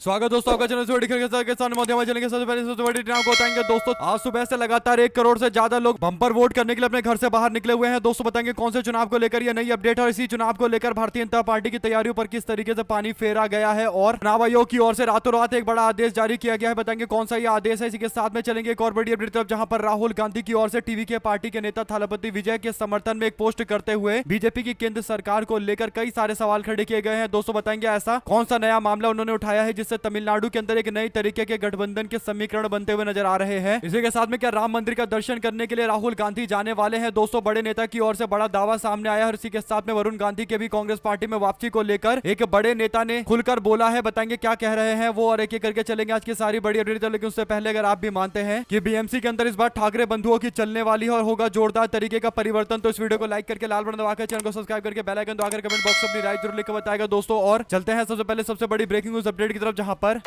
स्वागत दोस्तों आपका चैनल के साथ मध्य चैनल के सबसे पहले सबसे बड़ी टीम को बताएंगे दोस्तों। आज सुबह से लगातार 1 करोड़ से ज्यादा लोग बम्पर वोट करने के लिए अपने घर से बाहर निकले हुए हैं। दोस्तों बताएंगे कौन से चुनाव को लेकर ये नई अपडेट है और इसी चुनाव को लेकर भारतीय जनता पार्टी की तैयारियों पर किस तरीके से पानी फेरा गया है और चुनाव आयोग की ओर से रातों रात एक बड़ा आदेश जारी किया गया है। बताएंगे कौन सा ये आदेश है। इसी के साथ में चलेंगे एक और बड़ी अपडेट तरफ, जहां पर राहुल गांधी की ओर से टीवी के पार्टी के नेता थालापति विजय के समर्थन में एक पोस्ट करते हुए बीजेपी की केंद्र सरकार को लेकर कई सारे सवाल खड़े किए गए हैं। दोस्तों बताएंगे ऐसा कौन सा नया मामला उन्होंने उठाया है जिससे तमिलनाडु के अंदर एक नई तरीके के गठबंधन के समीकरण बनते हुए नजर आ रहे हैं। इसी के साथ में क्या राम मंदिर का दर्शन करने के लिए राहुल गांधी जाने वाले हैं। दोस्तों बड़े नेता की ओर से बड़ा दावा सामने आया है। इसी के साथ में वरुण गांधी के भी कांग्रेस पार्टी में वापसी को लेकर एक बड़े नेता ने खुलकर बोला है। बताएंगे क्या कह रहे हैं वो और एक एक करके चलेंगे आज की सारी बड़ी अपडेट। लेकिन उससे पहले अगर आप भी मानते हैं कि बीएमसी के अंदर इस बार ठाकरे बंधुओं की चलने वाली है और होगा जोरदार तरीके का परिवर्तन, तो इस वीडियो को लाइक करके लाल बटन दबाकर चैनल को सब्सक्राइब करके बेल आइकन दबाकर कमेंट बॉक्स में अपनी राय जरूर लिखकर बताएगा दोस्तों। और चलते हैं सबसे पहले सबसे बड़ी ब्रेकिंग न्यूज अपडेट की तरफ, जहां पर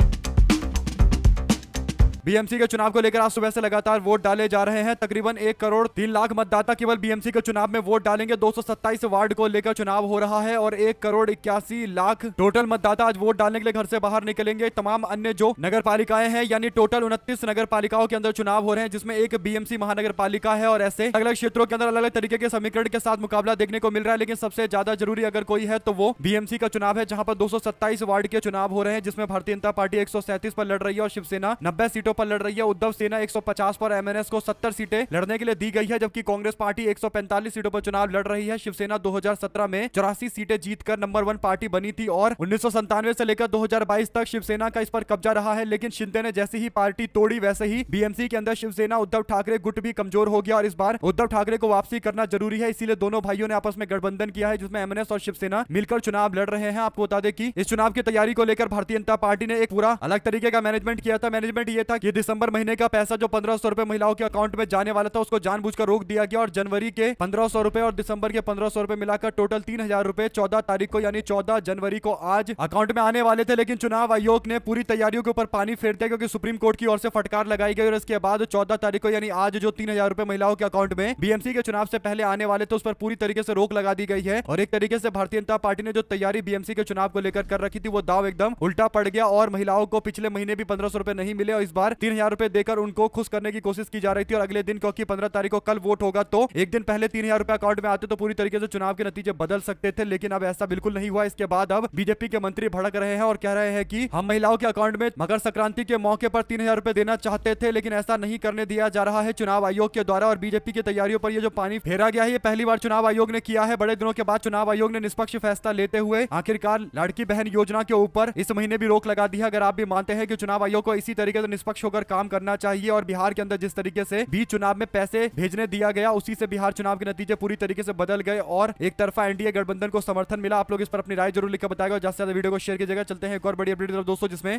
बीएमसी के चुनाव को लेकर आज सुबह से लगातार वोट डाले जा रहे हैं। तकरीबन 1 करोड़ 3 लाख मतदाता केवल बीएमसी के चुनाव में वोट डालेंगे। 227 वार्ड को लेकर चुनाव हो रहा है और 1 करोड़ 81 लाख टोटल मतदाता आज वोट डालने के लिए घर से बाहर निकलेंगे। तमाम अन्य जो नगर पालिकाएं हैं यानी टोटल 29 नगर पालिकाओं के अंदर चुनाव हो रहे हैं, जिसमें एक बीएमसी महानगर पालिका है और ऐसे अलग अलग क्षेत्रों के अंदर अलग अलग तरीके के समीकरण के साथ मुकाबला देखने को मिल रहा है। लेकिन सबसे ज्यादा जरूरी अगर कोई है तो वो बीएमसी का चुनाव है, जहां पर 227 वार्ड के चुनाव हो रहे हैं, जिसमें भारतीय जनता पार्टी 137 पर लड़ रही है और शिवसेना 90 सीटों पर लड़ रही है। उद्धव सेना 150 पर, एमएनएस को 70 सीटें लड़ने के लिए दी गई है, जबकि कांग्रेस पार्टी 145 सीटों पर चुनाव लड़ रही है। शिवसेना 2017 में 84 सीटें जीतकर नंबर 1 पार्टी बनी थी और 1997 से लेकर 2022 तक शिवसेना का इस पर कब्जा रहा है। लेकिन शिंदे ने जैसे ही पार्टी तोड़ी वैसे ही बीएमसी के अंदर शिवसेना उद्धव ठाकरे गुट भी कमजोर हो गया और इस बार उद्धव ठाकरे को वापसी करना जरूरी है। इसीलिए दोनों भाइयों ने आपस में गठबंधन किया है, जिसमें एमएनएस और शिवसेना मिलकर चुनाव लड़ रहे हैं। आपको बता दें कि इस चुनाव की तैयारी को लेकर भारतीय जनता पार्टी ने एक पूरा अलग तरीके का मैनेजमेंट किया था। मैनेजमेंट ये था कि दिसंबर महीने का पैसा जो 1500 रुपए महिलाओं के अकाउंट में जाने वाला था उसको जानबूझकर रोक दिया गया और जनवरी के 1500 रुपए और दिसंबर के 1500 रुपए मिलाकर टोटल 3000 रुपए 14 तारीख को यानी 14 जनवरी को आज अकाउंट में आने वाले थे। लेकिन चुनाव आयोग ने पूरी तैयारियों के ऊपर पानी फेर दिया, क्योंकि सुप्रीम कोर्ट की ओर से फटकार लगाई गई और इसके बाद 14 तारीख को यानी आज जो 3000 रुपए महिलाओं के अकाउंट में बीएमसी के चुनाव से पहले आने वाले थे उस पर पूरी तरीके से रोक लगा दी गई है। और एक तरीके से भारतीय जनता पार्टी ने जो तैयारी बीएमसी के चुनाव को लेकर कर रखी थी वो दाव एकदम उल्टा पड़ गया और महिलाओं को पिछले महीने भी 1500 रुपए नहीं मिले और इस बार 3000 रुपए देकर उनको खुश करने की कोशिश की जा रही थी। और अगले दिन, क्योंकि 15 तारीख को कल वोट होगा, तो एक दिन पहले 3000 रुपए अकाउंट में आते तो पूरी तरीके से चुनाव के नतीजे बदल सकते थे। लेकिन अब ऐसा बिल्कुल नहीं हुआ। इसके बाद अब बीजेपी के मंत्री भड़क रहे हैं और कह रहे हैं कि हम महिलाओं के अकाउंट में मकर संक्रांति के मौके पर 3000 रुपए देना चाहते थे, लेकिन ऐसा नहीं करने दिया जा रहा है चुनाव आयोग के द्वारा। और बीजेपी की तैयारियों पर यह जो पानी फेरा गया है ये पहली बार चुनाव आयोग ने किया है। बड़े दिनों के बाद चुनाव आयोग ने निष्पक्ष फैसला लेते हुए आखिरकार लाड़की बहन योजना के ऊपर इस महीने भी रोक लगा दी है। अगर आप भी मानते हैं कि चुनाव आयोग को इसी तरीके से निष्पक्ष होकर काम करना चाहिए और बिहार के अंदर जिस तरीके से बीच चुनाव में पैसे भेजने दिया गया उसी से बिहार चुनाव के नतीजे पूरी तरीके से बदल गए और एक तरफा एनडीए गठबंधन को समर्थन मिला। आप लोग इस पर अपनी राय जरूर लिखकर बताएगा। ज्यादा से ज्यादा वीडियो को शेयर कीजिएगा। चलते हैं एक और बड़ी अपडेट दोस्तों, जिसमें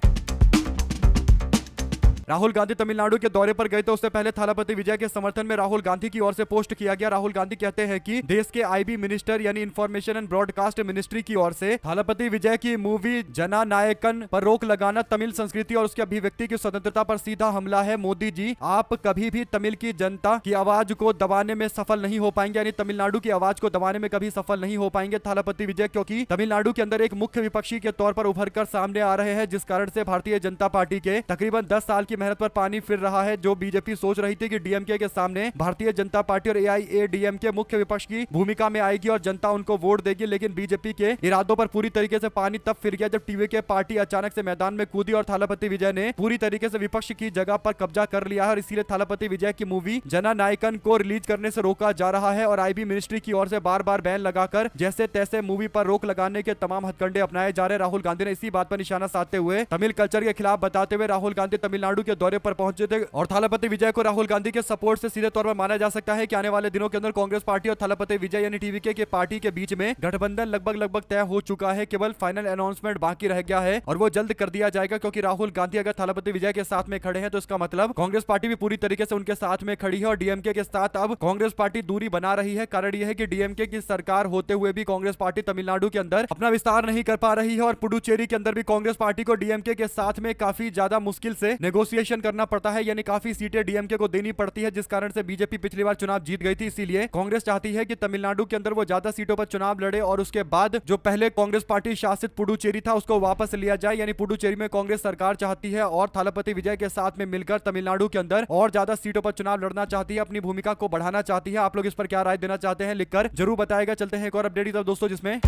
राहुल गांधी तमिलनाडु के दौरे पर गए तो उससे पहले थालापति विजय के समर्थन में राहुल गांधी की ओर से पोस्ट किया गया। राहुल गांधी कहते हैं कि देश के आईबी मिनिस्टर यानी इंफॉर्मेशन एंड ब्रॉडकास्ट मिनिस्ट्री की ओर से थालापति विजय की मूवी जना नायकन पर रोक लगाना तमिल संस्कृति और उसकी अभिव्यक्ति की स्वतंत्रता पर सीधा हमला है। मोदी जी, आप कभी भी तमिल की जनता की आवाज को दबाने में सफल नहीं हो पाएंगे, यानी तमिलनाडु की आवाज को दबाने में कभी सफल नहीं हो पाएंगे थालापति विजय, क्योंकि तमिलनाडु के अंदर एक मुख्य विपक्षी के तौर पर उभर कर सामने आ रहे हैं, जिस कारण से भारतीय जनता पार्टी के तकरीबन 10 साल की मेहनत पर पानी फिर रहा है। जो बीजेपी सोच रही थी कि डीएमके के सामने भारतीय जनता पार्टी और एआईएडीएमके मुख्य विपक्ष की भूमिका में आएगी और जनता उनको वोट देगी, लेकिन बीजेपी के इरादों पर पूरी तरीके से पानी तब फिर गया जब टीवीके पार्टी अचानक से मैदान में कूदी और थालापति विजय ने पूरी तरीके से विपक्ष की जगह पर कब्जा कर लिया है। और इसीलिए थालापति विजय की मूवी जना नायकन को रिलीज करने से रोका जा रहा है और आईबी मिनिस्ट्री की ओर से बार बार बैन लगाकर जैसे तैसे मूवी पर रोक लगाने के तमाम हथकंडे अपनाए जा रहे। राहुल गांधी ने इसी बात पर निशाना साधते हुए तमिल कल्चर के खिलाफ बताते हुए राहुल गांधी तमिलनाडु के दौरे पर पहुंचे थे और थालापति विजय को राहुल गांधी के सपोर्ट से सीधे तौर पर माना जा सकता है कि आने वाले दिनों के अंदर कांग्रेस पार्टी और थालापति विजय यानी टीवीके के पार्टी के बीच में गठबंधन लगभग तय हो चुका है। केवल फाइनल अनाउंसमेंट बाकी रह गया है और वो जल्द कर दिया जाएगा, क्योंकि राहुल गांधी अगर थालापति विजय के साथ में खड़े हैं तो इसका मतलब कांग्रेस पार्टी भी पूरी तरीके से उनके साथ में खड़ी है और डीएमके के साथ अब कांग्रेस पार्टी दूरी बना रही है। कारण यह है कि डीएमके की सरकार होते हुए भी कांग्रेस पार्टी तमिलनाडु के अंदर अपना विस्तार नहीं कर पा रही है और पुडुचेरी के अंदर भी कांग्रेस पार्टी को डीएमके के साथ में काफी ज्यादा मुश्किल से नेगोशिएट निगोशिएशन करना पड़ता है, यानी काफी सीटें डीएमके को देनी पड़ती है, जिस कारण से बीजेपी पिछली बार चुनाव जीत गई थी। इसीलिए कांग्रेस चाहती है कि तमिलनाडु के अंदर वो ज्यादा सीटों पर चुनाव लड़े और उसके बाद जो पहले कांग्रेस पार्टी शासित पुडुचेरी था उसको वापस लिया जाए। यानी पुडुचेरी में कांग्रेस सरकार चाहती है और थालापति विजय के साथ में मिलकर तमिलनाडु के अंदर और ज्यादा सीटों पर चुनाव लड़ना चाहती है, अपनी भूमिका को बढ़ाना चाहती है। आप लोग इस पर क्या राय देना चाहते हैं लिखकर जरूर बताएगा। चलते हैं एक और अपडेट की तरफ दोस्तों, जिसमें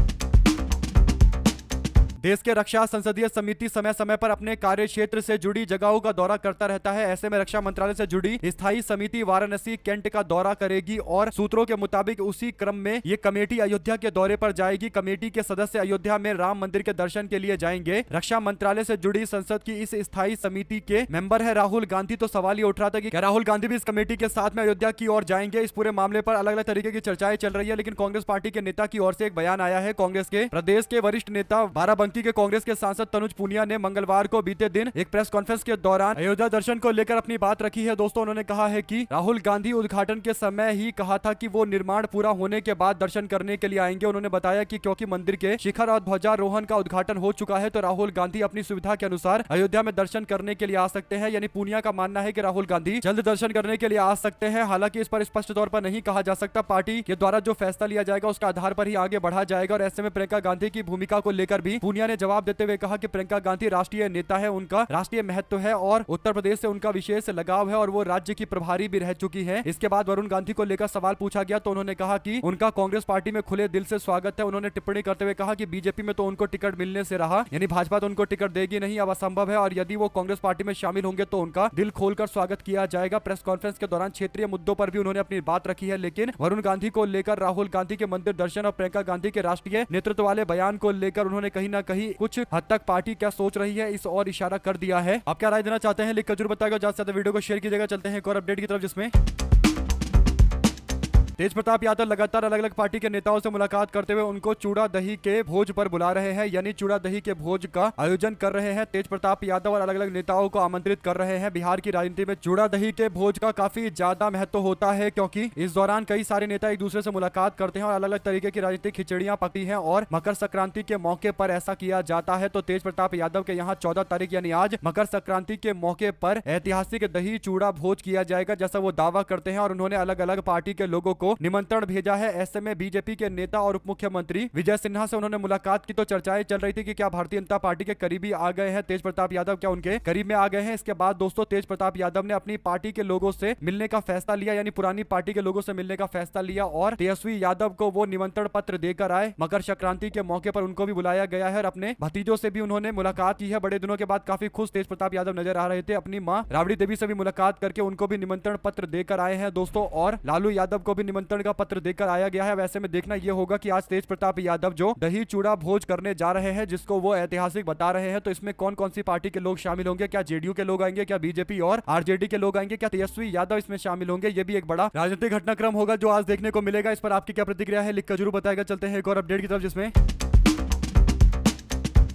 देश के रक्षा संसदीय समिति समय समय पर अपने कार्य क्षेत्र से जुड़ी जगहों का दौरा करता रहता है। ऐसे में रक्षा मंत्रालय से जुड़ी स्थायी समिति वाराणसी कैंट का दौरा करेगी और सूत्रों के मुताबिक उसी क्रम में ये कमेटी अयोध्या के दौरे पर जाएगी। कमेटी के सदस्य अयोध्या में राम मंदिर के दर्शन के लिए जाएंगे। रक्षा मंत्रालय से जुड़ी संसद की इस स्थायी समिति के मेंबर है राहुल गांधी। तो सवाल ये उठ रहा था कि क्या राहुल गांधी भी इस कमेटी के साथ में अयोध्या की ओर जाएंगे। इस पूरे मामले पर अलग अलग तरीके की चर्चाएं चल रही है, लेकिन कांग्रेस पार्टी के नेता की ओर से एक बयान आया है। कांग्रेस के प्रदेश के वरिष्ठ नेता बाराबंकी के कांग्रेस के सांसद तनुज पुनिया ने मंगलवार को बीते दिन एक प्रेस कॉन्फ्रेंस के दौरान अयोध्या दर्शन को लेकर अपनी बात रखी है। दोस्तों, उन्होंने कहा है कि राहुल गांधी उद्घाटन के समय ही कहा था कि वो निर्माण पूरा होने के बाद दर्शन करने के लिए आएंगे। उन्होंने बताया कि क्योंकि मंदिर के शिखर और ध्वजारोहण का उद्घाटन हो चुका है तो राहुल गांधी अपनी सुविधा के अनुसार अयोध्या में दर्शन करने के लिए आ सकते हैं। यानी पुनिया का मानना है कि राहुल गांधी जल्द दर्शन करने के लिए आ सकते हैं। हालांकि इस पर स्पष्ट तौर पर नहीं कहा जा सकता। पार्टी के द्वारा जो फैसला लिया जाएगा उसका आधार पर ही आगे बढ़ा जाएगा। और ऐसे में प्रियंका गांधी की भूमिका को लेकर भी पुनिया ने जवाब देते हुए कहा कि प्रियंका गांधी राष्ट्रीय नेता है, उनका राष्ट्रीय महत्व है और उत्तर प्रदेश से उनका विशेष लगाव है और वो राज्य की प्रभारी भी रह चुकी है। इसके बाद वरुण गांधी को लेकर सवाल पूछा गया तो उन्होंने कहा कि उनका कांग्रेस पार्टी में खुले दिल से स्वागत है। उन्होंने टिप्पणी करते हुए कहा कि बीजेपी में तो उनको टिकट मिलने से रहा, यानी भाजपा तो उनको टिकट देगी नहीं, अब असंभव है और यदि वो कांग्रेस पार्टी में शामिल होंगे तो उनका दिल खोलकर स्वागत किया जाएगा। प्रेस कॉन्फ्रेंस के दौरान क्षेत्रीय मुद्दों पर भी उन्होंने अपनी बात रखी है, लेकिन वरुण गांधी को लेकर, राहुल गांधी के मंदिर दर्शन और प्रियंका गांधी के राष्ट्रीय नेतृत्व वाले बयान को लेकर उन्होंने कहीं ना कहीं कुछ हद तक पार्टी क्या सोच रही है इस और इशारा कर दिया है। आप क्या राय देना चाहते हैं लिखकर जरूर बताएगा। ज्यादा से ज्यादा वीडियो को शेयर कीजिएगा। चलते हैं एक और अपडेट की तरफ, जिसमें तेज प्रताप यादव लगातार अलग अलग पार्टी के नेताओं से मुलाकात करते हुए उनको चूड़ा दही के भोज पर बुला रहे हैं, यानी चूड़ा दही के भोज का आयोजन कर रहे हैं। तेज प्रताप यादव और अलग अलग नेताओं को आमंत्रित कर रहे हैं। बिहार की राजनीति में चूड़ा दही के भोज का काफी ज्यादा महत्व होता है, क्योंकि इस दौरान कई सारे नेता एक दूसरे से मुलाकात करते हैं और अलग अलग तरीके की राजनीतिक खिचड़ियां पकती हैं और मकर संक्रांति के मौके पर ऐसा किया जाता है। तो तेज प्रताप यादव के यहाँ 14 तारीख यानी आज मकर संक्रांति के मौके पर ऐतिहासिक दही चूड़ा भोज किया जाएगा, जैसा वो दावा करते हैं और उन्होंने अलग अलग पार्टी के लोगों को निमंत्रण भेजा है। ऐसे में बीजेपी के नेता और उप मुख्यमंत्री विजय सिन्हा से उन्होंने मुलाकात की तो चर्चाएं चल रही थी कि क्या भारतीय जनता पार्टी के करीबी आ गए हैं तेज प्रताप यादव, क्या उनके करीब में आ गए हैं। इसके बाद दोस्तों तेज प्रताप यादव ने अपनी पार्टी के लोगों से मिलने का फैसला लिया, यानी पुरानी पार्टी के लोगों से मिलने का फैसला लिया और तेजस्वी यादव को वो निमंत्रण पत्र देकर आए। मकर संक्रांति के मौके पर उनको भी बुलाया गया है और अपने भतीजों से भी उन्होंने मुलाकात की है। बड़े दिनों के बाद काफी खुश तेज प्रताप यादव नजर आ रहे थे। अपनी मां राबड़ी देवी से भी मुलाकात करके उनको भी निमंत्रण पत्र देकर आए हैं दोस्तों, और लालू यादव को भी निमंत्रण का पत्र देकर आया गया है। वैसे में देखना यह होगा कि आज तेज प्रताप यादव जो दही चूड़ा भोज करने जा रहे हैं, जिसको वो ऐतिहासिक बता रहे हैं, तो इसमें कौन कौन सी पार्टी के लोग शामिल होंगे। क्या जेडीयू के लोग आएंगे, क्या बीजेपी और आरजेडी के लोग आएंगे, क्या तेजस्वी यादव इसमें शामिल होंगे। ये भी एक बड़ा राजनीतिक घटनाक्रम होगा जो आज देखने को मिलेगा। इस पर आपकी क्या प्रतिक्रिया है लिखकर जरूर बताएगा। चलते हैं एक और अपडेट की तरफ, जिसमें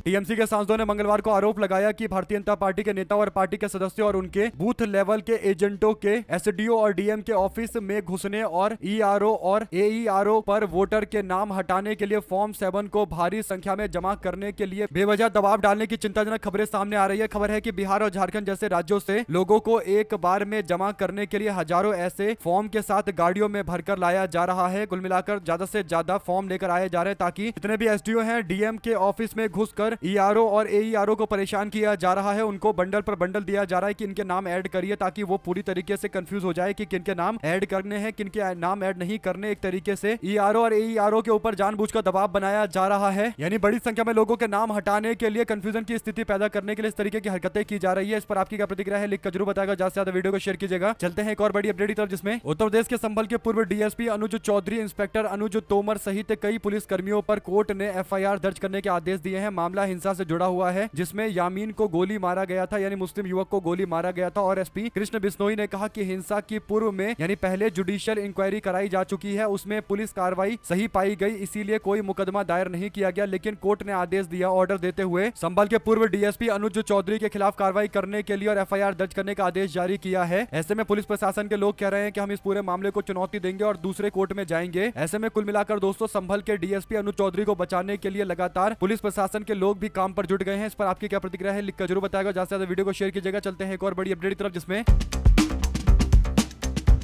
टीएमसी के सांसदों ने मंगलवार को आरोप लगाया कि भारतीय जनता पार्टी के नेता और पार्टी के सदस्यों और उनके बूथ लेवल के एजेंटों के एसडीओ और डीएम के ऑफिस में घुसने और ईआरओ और एईआरओ पर वोटर के नाम हटाने के लिए फॉर्म 7 को भारी संख्या में जमा करने के लिए बेवजह दबाव डालने की चिंताजनक खबरें सामने आ रही है। खबर है कि बिहार और झारखंड जैसे राज्यों से लोगों को एक बार में जमा करने के लिए हजारों ऐसे फॉर्म के साथ गाड़ियों में भरकर लाया जा रहा है। कुल मिलाकर ज्यादा से ज्यादा फॉर्म लेकर आए जा रहे हैं ताकि जितने भी एसडीओ हैं डीएम के ऑफिस में घुसकर ईआरओ और एईआरओ को परेशान किया जा रहा है। उनको बंडल पर बंडल दिया जा रहा है कि इनके नाम ऐड करिए, ताकि वो पूरी तरीके से कंफ्यूज हो जाए कि किनके नाम ऐड करने हैं, किनके नाम ऐड नहीं करने। एक तरीके से ईआरओ और एईआरओ के ऊपर जानबूझकर दबाव बनाया जा रहा है, यानी बड़ी संख्या में लोगों के नाम हटाने के लिए, कंफ्यूजन की स्थिति पैदा करने के लिए इस तरीके की हरकतें की जा रही है। इस पर आपकी क्या प्रतिक्रिया है लिखकर जरूर बताएगा। ज्यादा से ज्यादा वीडियो को शेयर कीजिएगा। चलते हैं एक और बड़ी अपडेट की तरफ, जिसमें उत्तर प्रदेश के संभल के पूर्व डीएसपी अनुज चौधरी, इंस्पेक्टर अनुज तोमर सहित कई पुलिस कर्मियों पर कोर्ट ने एफआईआर दर्ज करने के आदेश दिए हैं। मामला हिंसा से जुड़ा हुआ है, जिसमें यामीन को गोली मारा गया था, यानी मुस्लिम युवक को गोली मारा गया था। और एसपी कृष्ण बिश्नोई ने कहा कि हिंसा की पूर्व में यानी पहले जुडिशियल इंक्वायरी कराई जा चुकी है, उसमें पुलिस कार्रवाई सही पाई गई, इसीलिए कोई मुकदमा दायर नहीं किया गया। लेकिन कोर्ट ने आदेश दिया, ऑर्डर देते हुए संभल के पूर्व डीएसपी अनुज चौधरी के खिलाफ कार्रवाई करने के लिए और एफआईआर दर्ज करने का आदेश जारी किया है। ऐसे में पुलिस प्रशासन के लोग कह रहे हैं कि हम इस पूरे मामले को चुनौती देंगे और दूसरे कोर्ट में जाएंगे। ऐसे में कुल मिलाकर दोस्तों संभल के डीएसपी अनुज चौधरी को बचाने के लिए लगातार पुलिस प्रशासन के लोग लोग भी काम पर जुट गए हैं। इस पर आपकी क्या प्रतिक्रिया है, लिखकर जरूर बताएगा। ज्यादा से ज्यादा वीडियो को शेयर कीजिएगा। चलते हैं एक और बड़ी अपडेट की तरफ, जिसमें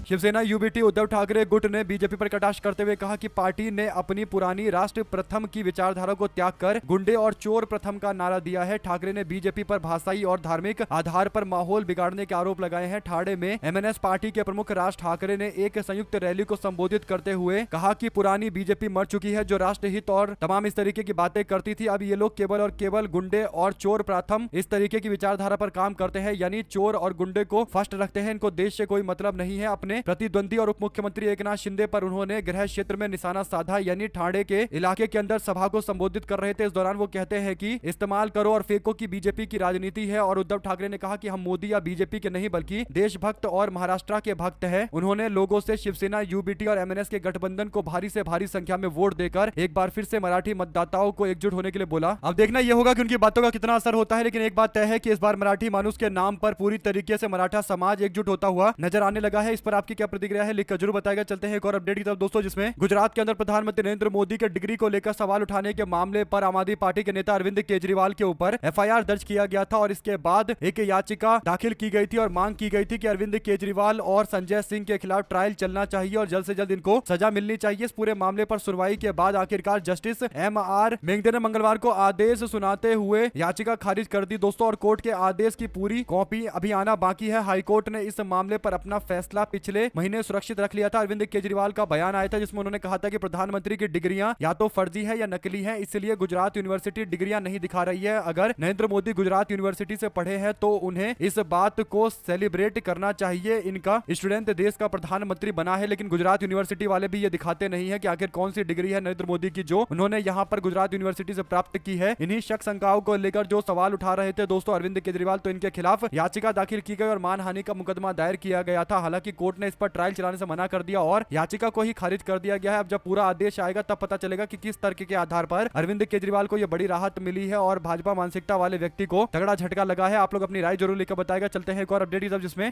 शिवसेना यूबीटी उद्धव ठाकरे गुट ने बीजेपी पर कटाक्ष करते हुए कहा कि पार्टी ने अपनी पुरानी राष्ट्र प्रथम की विचारधारा को त्याग कर गुंडे और चोर प्रथम का नारा दिया है। ठाकरे ने बीजेपी पर भाषाई और धार्मिक आधार पर माहौल बिगाड़ने के आरोप लगाए हैं। ठाणे में एमएनएस पार्टी के प्रमुख राज ठाकरे ने एक संयुक्त रैली को संबोधित करते हुए कहा कि पुरानी बीजेपी मर चुकी है, जो राष्ट्रहित और तमाम इस तरीके की बातें करती थी। अब ये लोग केवल और केवल गुंडे और चोर प्रथम इस तरीके की विचारधारा पर काम करते हैं, यानी चोर और गुंडे को फर्स्ट रखते हैं। इनको देश से कोई मतलब नहीं है। अपने प्रतिद्वंदी और उप मुख्यमंत्री एकनाथ शिंदे पर उन्होंने गृह क्षेत्र में निशाना साधा, यानी ठाणे के इलाके के अंदर सभा को संबोधित कर रहे थे। इस दौरान वो कहते हैं कि इस्तेमाल करो और फेंको की बीजेपी की राजनीति है। और उद्धव ठाकरे ने कहा कि हम मोदी या बीजेपी के नहीं बल्कि देशभक्त और महाराष्ट्र के भक्त हैं। उन्होंने लोगों से शिवसेना यूबीटी और एमएनएस के गठबंधन को भारी से भारी संख्या में वोट देकर एक बार फिर से मराठी मतदाताओं को एकजुट होने के लिए बोला। अब देखना यह होगा कि उनकी बातों का कितना असर होता है, लेकिन एक बात तय है कि इस बार मराठी मानुस के नाम पर पूरी तरीके से मराठा समाज एकजुट होता हुआ नजर आने लगा है। इस पर आपकी क्या प्रतिक्रिया है, लिखकर जरूर बताएगा। चलते हैं एक और अपडेट की तरफ दोस्तों, जिसमें गुजरात के अंदर प्रधानमंत्री नरेंद्र मोदी के डिग्री को लेकर सवाल उठाने के मामले पर आम आदमी पार्टी के नेता अरविंद केजरीवाल के ऊपर एफआईआर दर्ज किया गया था। और इसके बाद एक याचिका दाखिल की गई थी और मांग की गई थी कि अरविंद केजरीवाल और संजय सिंह के खिलाफ ट्रायल चलना चाहिए और जल्द से जल्द इनको सजा मिलनी चाहिए। इस पूरे मामले पर सुनवाई के बाद आखिरकार जस्टिस एमआर मेंगडे ने मंगलवार को आदेश सुनाते हुए याचिका खारिज कर दी दोस्तों। और कोर्ट के आदेश की पूरी कॉपी अभी आना बाकी है। हाईकोर्ट ने इस मामले पर अपना फैसला पिछले महीने सुरक्षित रख लिया था। अरविंद केजरीवाल का बयान आया था जिसमें उन्होंने कहा था कि प्रधानमंत्री की डिग्रियां या तो फर्जी है या नकली है, इसलिए गुजरात यूनिवर्सिटी डिग्रियां नहीं दिखा रही है। अगर नरेंद्र मोदी गुजरात यूनिवर्सिटी से पढ़े हैं तो उन्हें इस बात को सेलिब्रेट करना चाहिए। इनका स्टूडेंट देश का प्रधानमंत्री बना है, लेकिन गुजरात यूनिवर्सिटी वाले भी ये दिखाते नहीं है कि आखिर कौन सी डिग्री है नरेंद्र मोदी की जो उन्होंने यहाँ पर गुजरात यूनिवर्सिटी से प्राप्त की है। इन्हीं शक शंकाओं को लेकर जो सवाल उठा रहे थे दोस्तों अरविंद केजरीवाल, तो इनके खिलाफ याचिका दाखिल की गई और मानहानि का मुकदमा दायर किया गया था। हालांकि कोर्ट ने इस पर ट्रायल चलाने से मना कर दिया और याचिका को ही खारिज कर दिया गया है। अब जब पूरा आदेश आएगा तब पता चलेगा कि किस तर्क के आधार पर अरविंद केजरीवाल को यह बड़ी राहत मिली है और भाजपा मानसिकता वाले व्यक्ति को तगड़ा झटका लगा है। आप लोग अपनी राय जरूर लेकर बताएगा। चलते हैं एक और अपडेट जिसमें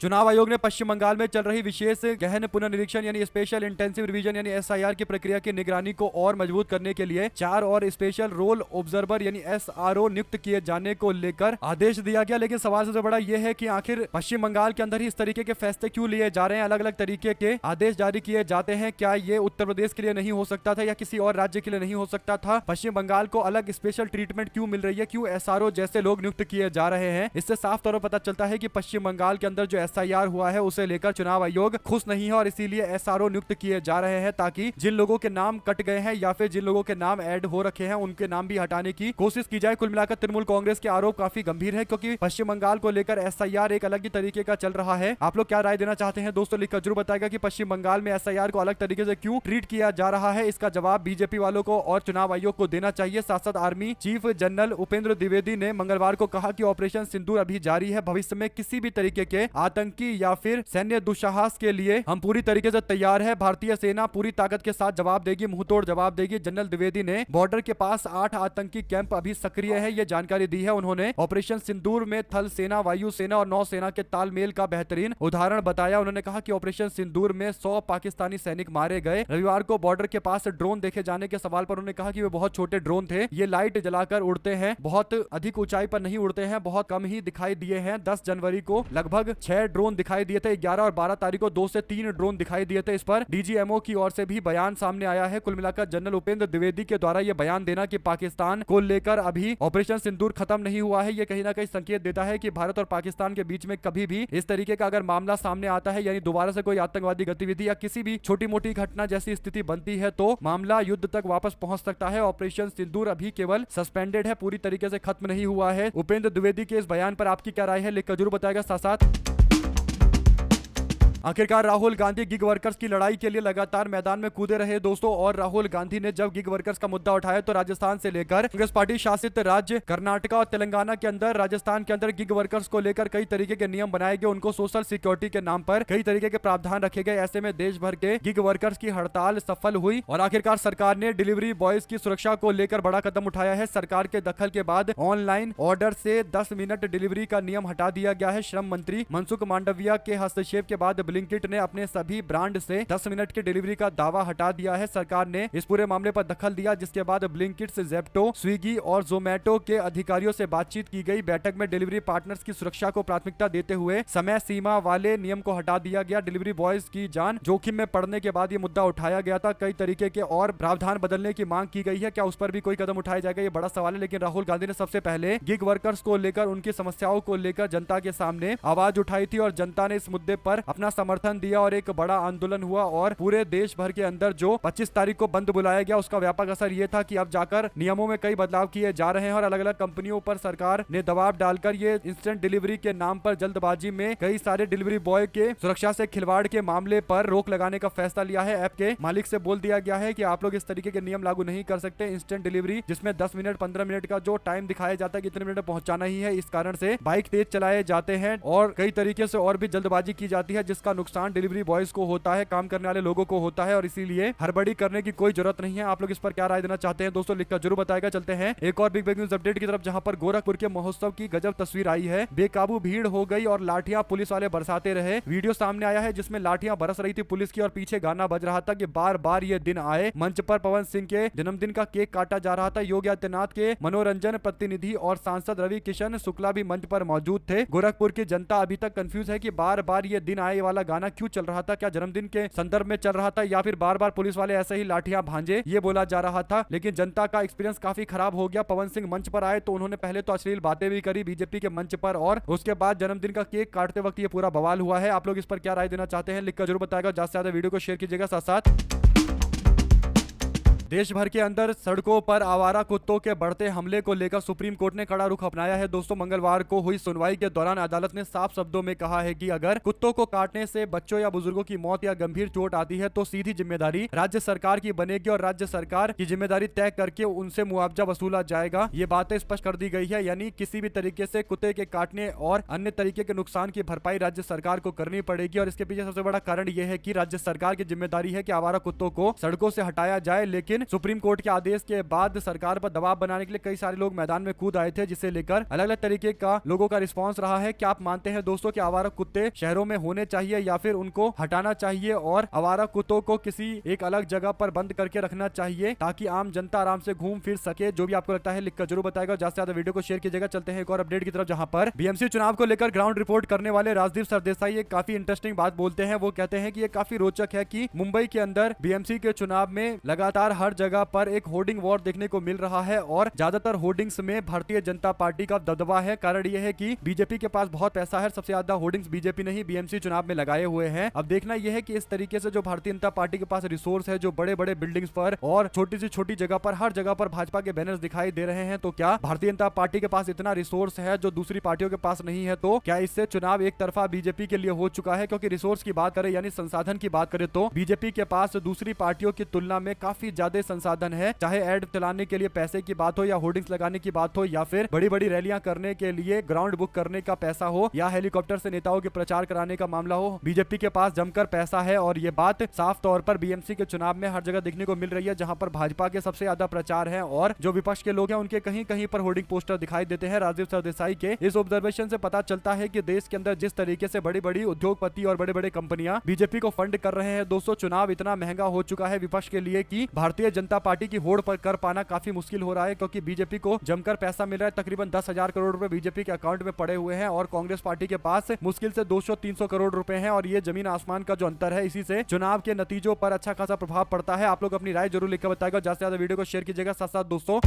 चुनाव आयोग ने पश्चिम बंगाल में चल रही विशेष गहन पुनर्निरीक्षण यानी स्पेशल इंटेंसिव रिवीजन यानी एसआईआर की प्रक्रिया की निगरानी को और मजबूत करने के लिए 4 और स्पेशल रोल ऑब्जर्वर यानी एसआरओ नियुक्त किए जाने को लेकर आदेश दिया गया। लेकिन सवाल सबसे बड़ा यह है कि आखिर पश्चिम बंगाल के अंदर ही इस तरीके के फैसले क्यों लिए जा रहे हैं, अलग अलग तरीके के आदेश जारी किए जाते हैं। क्या ये उत्तर प्रदेश के लिए नहीं हो सकता था या किसी और राज्य के लिए नहीं हो सकता था? पश्चिम बंगाल को अलग स्पेशल ट्रीटमेंट क्यों मिल रही है? क्यों एसआरओ जैसे लोग नियुक्त किए जा रहे हैं? इससे साफ तौर पर पता चलता है कि पश्चिम बंगाल के अंदर जो एसआईआर हुआ है उसे लेकर चुनाव आयोग खुश नहीं है और इसीलिए एसआरओ नियुक्त किए जा रहे हैं ताकि जिन लोगों के नाम कट गए हैं या फिर जिन लोगों के नाम ऐड हो रखे हैं उनके नाम भी हटाने की कोशिश की जाए। कुल मिलाकर तृणमूल कांग्रेस के आरोप काफी गंभीर है क्योंकि पश्चिम बंगाल को लेकर एसआईआर एक अलग ही तरीके का चल रहा है। आप लोग क्या राय देना चाहते हैं दोस्तों, लिखकर जरूर बताएगा कि पश्चिम बंगाल में एसआईआर को अलग तरीके से क्यों ट्रीट किया जा रहा है। इसका जवाब बीजेपी वालों को और चुनाव आयोग को देना चाहिए। साथ साथ army chief general Upendra Dwivedi ने मंगलवार को कहा कि ऑपरेशन सिंदूर अभी जारी है। भविष्य में किसी भी तरीके के आतंकी या फिर सैन्य दुस्साहस के लिए हम पूरी तरीके से तैयार है। भारतीय सेना पूरी ताकत के साथ जवाब देगी, मुंहतोड़ जवाब देगी। जनरल द्विवेदी ने बॉर्डर के पास 8 आतंकी कैंप अभी सक्रिय है, ये जानकारी दी है उन्होंने। ऑपरेशन सिंदूर में थल सेना, वायु सेना और नौ सेना के तालमेल का बेहतरीन उदाहरण बताया। उन्होंने कहा कि ऑपरेशन सिंदूर में 100 पाकिस्तानी सैनिक मारे गए। रविवार को बॉर्डर के पास ड्रोन देखे जाने के सवाल पर उन्होंने कहा कि वे बहुत छोटे ड्रोन थे, ये लाइट जलाकर उड़ते हैं, बहुत अधिक ऊंचाई पर नहीं उड़ते हैं, बहुत कम ही दिखाई दिए हैं। 10 जनवरी को लगभग 6 ड्रोन दिखाई दिए थे। 11 और 12 तारीख को 2 से 3 ड्रोन दिखाई दिए थे। इस पर डीजीएमओ की ओर से भी बयान सामने आया है। कुल मिलाकर जनरल उपेंद्र द्विवेदी के द्वारा यह बयान देना कि पाकिस्तान को लेकर अभी ऑपरेशन सिंदूर खत्म नहीं हुआ है, यह कहीं ना कहीं संकेत देता है कि भारत और पाकिस्तान के बीच में कभी भी इस तरीके का अगर मामला सामने आता है, यानी दोबारा से कोई आतंकवादी गतिविधि या किसी भी छोटी मोटी घटना जैसी स्थिति बनती है तो मामला युद्ध तक वापस पहुंच सकता है। ऑपरेशन सिंदूर अभी केवल सस्पेंडेड है, पूरी तरीके से खत्म नहीं हुआ है। उपेंद्र द्विवेदी के इस बयान पर आपकी क्या राय है, लिखकर जरूर बताएगा। साथ साथ आखिरकार राहुल गांधी गिग वर्कर्स की लड़ाई के लिए लगातार मैदान में कूदे रहे दोस्तों। और राहुल गांधी ने जब गिग वर्कर्स का मुद्दा उठाया तो राजस्थान से लेकर कांग्रेस पार्टी शासित राज्य कर्नाटका और तेलंगाना के अंदर, राजस्थान के अंदर गिग वर्कर्स को लेकर कई तरीके के नियम बनाए गए, उनको सोशल सिक्योरिटी के नाम पर कई तरीके के प्रावधान रखे गए। ऐसे में देश भर के गिग वर्कर्स की हड़ताल सफल हुई और आखिरकार सरकार ने डिलीवरी बॉयज की सुरक्षा को लेकर बड़ा कदम उठाया है। सरकार के दखल के बाद ऑनलाइन ऑर्डर से 10 मिनट डिलीवरी का नियम हटा दिया गया है। श्रम मंत्री मनसुख मांडविया के हस्तक्षेप के बाद ब्लिंकिट ने अपने सभी ब्रांड से 10 मिनट की डिलीवरी का दावा हटा दिया है। सरकार ने इस पूरे मामले पर दखल दिया, जिसके बाद ब्लिंकिट से जेप्टो, स्विगी और जोमेटो के अधिकारियों से बातचीत की गई। बैठक में डिलीवरी पार्टनर्स की सुरक्षा को प्राथमिकता देते हुए समय सीमा वाले नियम को हटा दिया गया। डिलीवरी बॉयज की जान जोखिम में पड़ने के बाद ये मुद्दा उठाया गया था। कई तरीके के और प्रावधान बदलने की मांग की गई है। क्या उस पर भी कोई कदम उठाया जाएगा, ये बड़ा सवाल है। लेकिन राहुल गांधी ने सबसे पहले गिग वर्कर्स को लेकर, उनकी समस्याओं को लेकर जनता के सामने आवाज उठाई थी और जनता ने इस मुद्दे पर अपना समर्थन दिया और एक बड़ा आंदोलन हुआ। और पूरे देश भर के अंदर जो 25 तारीख को बंद बुलाया गया, उसका व्यापक असर ये था कि अब जाकर नियमों में कई बदलाव किए जा रहे हैं और अलग अलग कंपनियों पर सरकार ने दबाव डालकर ये इंस्टेंट डिलीवरी के नाम पर जल्दबाजी में कई सारे डिलीवरी बॉय के सुरक्षा से खिलवाड़ के मामले पर रोक लगाने का फैसला लिया है। ऐप के मालिक से बोल दिया गया है कि आप लोग इस तरीके के नियम लागू नहीं कर सकते। इंस्टेंट डिलीवरी जिसमें 10 मिनट 15 मिनट का जो टाइम दिखाया जाता है कि इतने मिनट में पहुंचाना ही है, इस कारण से बाइक तेज चलाए जाते हैं और कई तरीके से और भी जल्दबाजी की जाती है, जिसका नुकसान डिलीवरी बॉयज को होता है, काम करने वाले लोगों को होता है और इसीलिए हड़बड़ी करने की कोई जरूरत नहीं है। आप लोग इस पर क्या राय देना चाहते हैं दोस्तों, लिखकर जरूर बताएगा। चलते हैं एक और बिग न्यूज अपडेट की तरफ, जहां पर गोरखपुर के महोत्सव की गजब तस्वीर आई है। बेकाबू भीड़ हो गई और लाठियां पुलिस वाले बरसाते रहे। वीडियो सामने आया है जिसमें लाठियां बरस रही थी पुलिस की और पीछे गाना बज रहा था कि बार बार ये दिन आए। मंच पर पवन सिंह के जन्मदिन का केक काटा जा रहा था। योगी आदित्यनाथ के मनोरंजन प्रतिनिधि और सांसद रवि किशन शुक्ला भी मंच पर मौजूद थे। गोरखपुर की जनता अभी तक कंफ्यूज है कि बार बार ये दिन आए वाला गाना क्यों चल रहा था। क्या जन्मदिन के संदर्भ में चल रहा था या फिर बार बार पुलिस वाले ऐसे ही लाठियां भांजे, ये बोला जा रहा था। लेकिन जनता का एक्सपीरियंस काफी खराब हो गया। पवन सिंह मंच पर आए तो उन्होंने पहले तो अश्लील बातें भी करी बीजेपी के मंच पर और उसके बाद जन्मदिन का केक काटते वक्त ये पूरा बवाल हुआ है। आप लोग इस पर क्या राय देना चाहते हैं, लिखकर जरूर बताएगा। ज्यादा से ज्यादा वीडियो को शेयर कीजिएगा। साथ साथ देश भर के अंदर सड़कों पर आवारा कुत्तों के बढ़ते हमले को लेकर सुप्रीम कोर्ट ने कड़ा रुख अपनाया है। दोस्तों, मंगलवार को हुई सुनवाई के दौरान अदालत ने साफ शब्दों में कहा है कि अगर कुत्तों को काटने से बच्चों या बुजुर्गों की मौत या गंभीर चोट आती है तो सीधी जिम्मेदारी राज्य सरकार की बनेगी और राज्य सरकार की जिम्मेदारी तय करके उनसे मुआवजा वसूला जाएगा। ये बातें स्पष्ट कर दी गई है, यानी किसी भी तरीके से कुत्ते के काटने और अन्य तरीके के नुकसान की भरपाई राज्य सरकार को करनी पड़ेगी। और इसके पीछे सबसे बड़ा कारण यह है कि राज्य सरकार की जिम्मेदारी है कि आवारा कुत्तों को सड़कों से हटाया जाए। लेकिन सुप्रीम कोर्ट के आदेश के बाद सरकार पर दबाव बनाने के लिए कई सारे लोग मैदान में कूद आए थे, जिसे लेकर अलग अलग तरीके का लोगों का रिस्पांस रहा है। क्या आप मानते हैं दोस्तों कि आवारा कुत्ते शहरों में होने चाहिए या फिर उनको हटाना चाहिए और आवारा कुत्तों को किसी एक अलग जगह पर बंद करके रखना चाहिए ताकि आम जनता आराम से घूम फिर सके? जो भी आपको लगता है लिखकर जरूर बताएगा। ज्यादा से ज्यादा वीडियो को शेयर कीजिएगा। चलते हैं एक और अपडेट की तरफ, जहां पर बीएमसी चुनाव को लेकर ग्राउंड रिपोर्ट करने वाले राजदीप सरदेसाई एक काफी इंटरेस्टिंग बात बोलते हैं। वो कहते हैं कि ये काफी रोचक है कि मुंबई के अंदर बीएमसी के चुनाव में लगातार हर जगह पर एक होर्डिंग वॉर देखने को मिल रहा है और ज्यादातर होर्डिंग्स में भारतीय जनता पार्टी का दबदबा है। कारण यह है कि बीजेपी के पास बहुत पैसा है, सबसे ज्यादा होर्डिंग्स बीजेपी ने ही बीएमसी चुनाव में लगाए हुए हैं। अब देखना यह है कि इस तरीके से जो भारतीय जनता पार्टी के पास रिसोर्स है, जो बड़े बड़े बिल्डिंग्स पर और छोटी से छोटी जगह पर हर जगह पर भाजपा के बैनर्स दिखाई दे रहे हैं, तो क्या भारतीय जनता पार्टी के पास इतना रिसोर्स है जो दूसरी पार्टियों के पास नहीं है? तो क्या इससे चुनाव एक तरफा बीजेपी के लिए हो चुका है? क्योंकि रिसोर्स की बात करें यानी संसाधन की बात करें तो बीजेपी के पास दूसरी पार्टियों की तुलना में काफी ज्यादा संसाधन है। चाहे एड चलाने के लिए पैसे की बात हो या होर्डिंग्स लगाने की बात हो या फिर बड़ी बड़ी रैलियां करने के लिए ग्राउंड बुक करने का पैसा हो या हेलीकॉप्टर से नेताओं के प्रचार कराने का मामला हो, बीजेपी के पास जमकर पैसा है। और ये बात साफ तौर पर बीएमसी के चुनाव में हर जगह देखने को मिल रही है, जहां पर भाजपा के सबसे ज्यादा प्रचार है और जो विपक्ष के लोग हैं उनके कहीं कहीं पर होर्डिंग पोस्टर दिखाई देते हैं। राजदीप सरदेसाई के इस ऑब्जर्वेशन से पता चलता है कि देश के अंदर जिस तरीके से बड़ी बड़ी उद्योगपति और बड़े बड़े कंपनियां बीजेपी को फंड कर रहे हैं, दोस्तों चुनाव इतना महंगा हो चुका है विपक्ष के लिए कि भारतीय जनता पार्टी की होड़ पर कर पाना काफी मुश्किल हो रहा है, क्योंकि बीजेपी को जमकर पैसा मिल रहा है। तकरीबन 10,000 करोड़ रुपए बीजेपी के अकाउंट में पड़े हुए हैं और कांग्रेस पार्टी के पास मुश्किल से 200-300 करोड़ रुपए हैं और ये जमीन आसमान का जो अंतर है, इसी से चुनाव के नतीजों पर अच्छा खासा प्रभाव पड़ता है। आप लोग अपनी राय जरूर लिखकर बताएगा। ज्यादा से ज्यादा वीडियो को शेयर कीजिएगा। साथ साथ दोस्तों,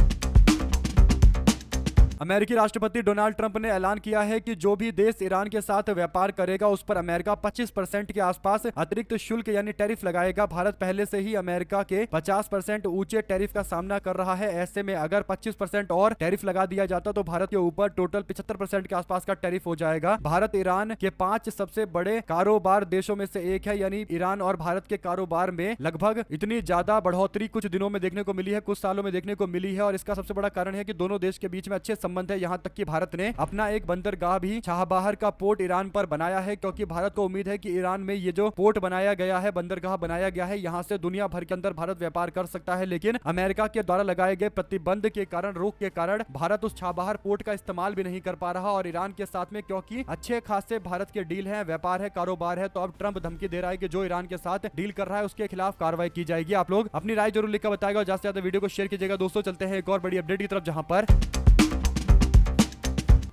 अमेरिकी राष्ट्रपति डोनाल्ड ट्रंप ने ऐलान किया है कि जो भी देश ईरान के साथ व्यापार करेगा उस पर अमेरिका 25% के आसपास अतिरिक्त शुल्क यानी टैरिफ लगाएगा। भारत पहले से ही अमेरिका के 50% ऊंचे टैरिफ का सामना कर रहा है। ऐसे में अगर 25% और टैरिफ लगा दिया जाता तो भारत के ऊपर टोटल 75% के आसपास का टैरिफ हो जाएगा। भारत ईरान के 5 सबसे बड़े कारोबार देशों में से एक है, यानी ईरान और भारत के कारोबार में लगभग इतनी ज्यादा बढ़ोतरी कुछ दिनों में देखने को मिली है, कुछ सालों में देखने को मिली है। और इसका सबसे बड़ा कारण है कि दोनों देश के बीच में अच्छे संबंध है। यहाँ तक कि भारत ने अपना एक बंदरगाह भी चाबहार का पोर्ट ईरान पर बनाया है, क्योंकि भारत को उम्मीद है कि ईरान में ये जो पोर्ट बनाया गया है, बंदरगाह बनाया गया है, यहाँ से दुनिया भर के अंदर भारत व्यापार कर सकता है। लेकिन अमेरिका के द्वारा लगाए गए प्रतिबंध के कारण, रोक के कारण भारत उस चाबहार पोर्ट का इस्तेमाल भी नहीं कर पा रहा। और ईरान के साथ में क्योंकि अच्छे खासे भारत के डील है, व्यापार है, कारोबार है, तो अब ट्रंप धमकी दे रहा है कि जो ईरान के साथ डील कर रहा है उसके खिलाफ कार्रवाई की जाएगी। आप लोग अपनी राय जरूर लिखकर बताएगा और ज्यादा से ज्यादा वीडियो को शेयर कीजिएगा। दोस्तों चलते हैं एक और बड़ी अपडेट की तरफ, जहां पर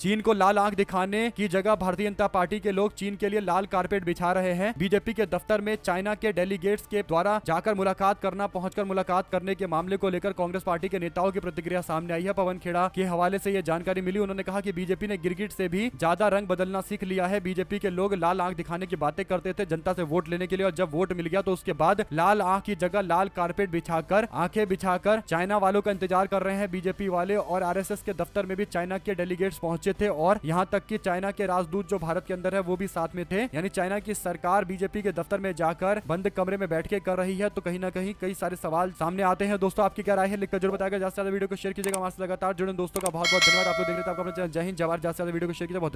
चीन को लाल आंख दिखाने की जगह भारतीय जनता पार्टी के लोग चीन के लिए लाल कारपेट बिछा रहे हैं। बीजेपी के दफ्तर में चाइना के डेलीगेट्स के द्वारा जाकर मुलाकात करना, पहुंचकर मुलाकात करने के मामले को लेकर कांग्रेस पार्टी के नेताओं की प्रतिक्रिया सामने आई है। पवन खेड़ा के हवाले से यह जानकारी मिली। उन्होंने कहा कि बीजेपी ने गिरगिट से भी ज्यादा रंग बदलना सीख लिया है। बीजेपी के लोग लाल आंख दिखाने की बातें करते थे जनता से वोट लेने के लिए, और जब वोट मिल गया तो उसके बाद लाल आंख की जगह लाल कारपेट बिछाकर, आंखें बिछाकर चाइना वालों का इंतजार कर रहे हैं बीजेपी वाले। और आरएसएस के दफ्तर में भी चाइना के डेलीगेट्स पहुंचे थे, और यहाँ तक कि चाइना के राजदूत जो भारत के अंदर है वो भी साथ में थे। यानी चाइना की सरकार बीजेपी के दफ्तर में जाकर बंद कमरे में बैठ के कर रही है। तो कहीं ना कहीं कई सारे सवाल सामने आते हैं। दोस्तों आपकी क्या राय है, लिखकर जरूर बताएगा। ज्यादा से ज्यादा वीडियो को शेयर कीजिएगा। हमारे लगातार जुड़े दोस्तों का बहुत बहुत धन्यवाद। आप लोग देख रहे थे, आपका अपना चैनल जय हिंद जवाहर। ज्यादा से ज्यादा वीडियो को शेयर कीजिए। बहुत धन्यवाद।